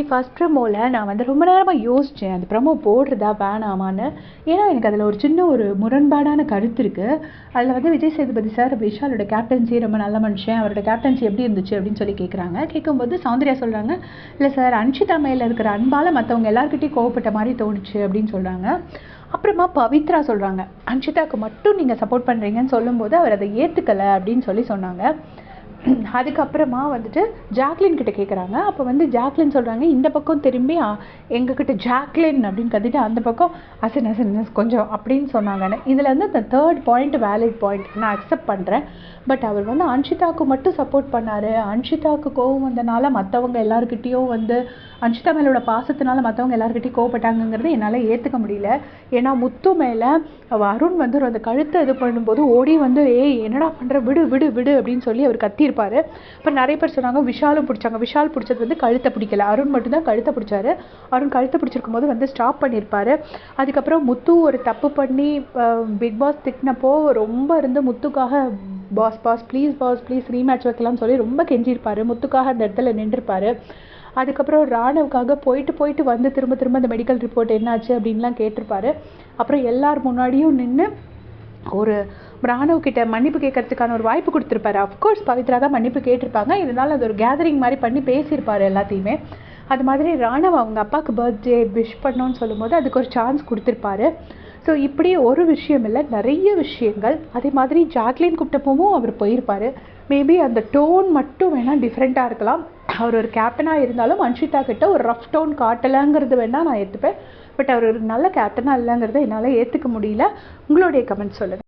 First ப்ரோமோவில் நான் வந்து ரொம்ப நேரமாக யோசித்தேன் அந்த ப்ரோமோ போடுறதா வேணாமான்னு. ஏன்னா எனக்கு அதில் ஒரு சின்ன ஒரு முரண்பாடான கருத்து இருக்குது. அதில் வந்து விஜய் சேதுபதி சார் விஷாலோட கேப்டன்சி ரொம்ப நல்ல மனுஷன், அவரோட கேப்டன்சி எப்படி இருந்துச்சு அப்படின்னு சொல்லி கேட்குறாங்க. கேட்கும்போது சௌந்தர்யா சொல்கிறாங்க, இல்லை சார் அன்ஷிதா மேலே இருக்கிற அன்பால் மற்றவங்க எல்லாருக்கிட்டையும் கோவப்பட்ட மாதிரி தோணுச்சு அப்படின்னு சொல்கிறாங்க. அப்புறமா பவித்ரா சொல்கிறாங்க, அன்ஷிதாவுக்கு மட்டும் நீங்கள் சப்போர்ட் பண்ணுறீங்கன்னு சொல்லும்போது அவர் அதை ஏற்றுக்கலை அப்படின்னு சொன்னாங்க. அதுக்கப்புறமா வந்துட்டு ஜாக்லின் கிட்ட கேட்குறாங்க. அப்போ வந்து ஜாக்லின் சொல்கிறாங்க, இந்த பக்கம் திரும்பி எங்ககிட்ட ஜாக்லின் அப்படின்னு கத்திட்டு அந்த பக்கம் அசன் கொஞ்சம் அப்படின்னு சொன்னாங்கன்னு. இதில் வந்து இந்த தேர்ட் பாயிண்ட் வேலிட் பாயிண்ட் நான் அக்செப்ட் பண்ணுறேன். பட் அவர் வந்து அன்ஷிதாவுக்கு மட்டும் சப்போர்ட் பண்ணார். அன்ஷிதாவுக்கு கோவம் வந்தனால மற்றவங்க எல்லாருக்கிட்டேயும் வந்து அன்ஷிதா மேலோட பாசத்தினால மற்றவங்க எல்லாருக்கிட்டையும் கோவப்பட்டாங்கிறது என்னால் ஏற்றுக்க முடியல. ஏன்னா முத்து மேலே அருண் வந்து அந்த கழுத்தை இது பண்ணும்போது ஓடி வந்து என்னடா பண்ணுற, விடு விடு விடு அப்படின்னு சொல்லி அவர் கத்தியிருப்பார். இப்போ நிறைய பேர் சொன்னாங்க விஷாலும் பிடிச்சாங்க. விஷால் பிடிச்சது வந்து கழுத்தை பிடிக்கல, அருண் மட்டும்தான் கழுத்தை பிடிச்சாரு. அருண் கழுத்தை பிடிச்சிருக்கும் போது வந்து ஸ்டாப் பண்ணியிருப்பார். அதுக்கப்புறம் முத்து ஒரு தப்பு பண்ணி பிக் பாஸ் திட்டினப்போ ரொம்ப இருந்து முத்துக்காக பாஸ் ப்ளீஸ் ரீமேட்ச் வைக்கலாம்னு சொல்லி ரொம்ப கெஞ்சிருப்பார். முத்துக்காக அந்த இடத்துல நின்றுருப்பார். அதுக்கப்புறம் ராணுவுக்காக போயிட்டு வந்து திரும்ப அந்த மெடிக்கல் ரிப்போர்ட் என்னாச்சு அப்படின்லாம் கேட்டிருப்பாரு. அப்புறம் எல்லார் முன்னாடியும் நின்று ஒரு ராணுவக்கிட்ட மன்னிப்பு கேட்கறதுக்கான ஒரு வாய்ப்பு கொடுத்துருப்பாரு. அஃப்கோர்ஸ் பவித்ரா தான் மன்னிப்பு கேட்டிருப்பாங்க. இதனால அது ஒரு கேதரிங் மாதிரி பண்ணி பேசியிருப்பார் எல்லாத்தையுமே. அது மாதிரி ராணுவ அவங்க அப்பாவுக்கு பர்த்டே விஷ் பண்ணோன்னு சொல்லும்போது அதுக்கு ஒரு சான்ஸ் கொடுத்துருப்பாரு. ஸோ இப்படி ஒரு விஷயம் இல்லை, நிறைய விஷயங்கள். அதே மாதிரி ஜாக்லின் கூப்பிட்டப்பவும் அவர் போயிருப்பார். மேபி அந்த டோன் மட்டும் வேணால் டிஃப்ரெண்ட்டாக இருக்கலாம். அவர் ஒரு கேப்டனாக இருந்தாலும் அன்ஷிதா கிட்ட ஒரு ரஃப் டோன் காட்டலைங்கிறது வேணால் நான் ஏற்றுப்பேன். பட் அவர் ஒரு நல்ல கேப்டனாக இல்லைங்கிறத என்னால் ஏற்றுக்க முடியல. உங்களுடைய கமெண்ட் சொல்லுங்கள்.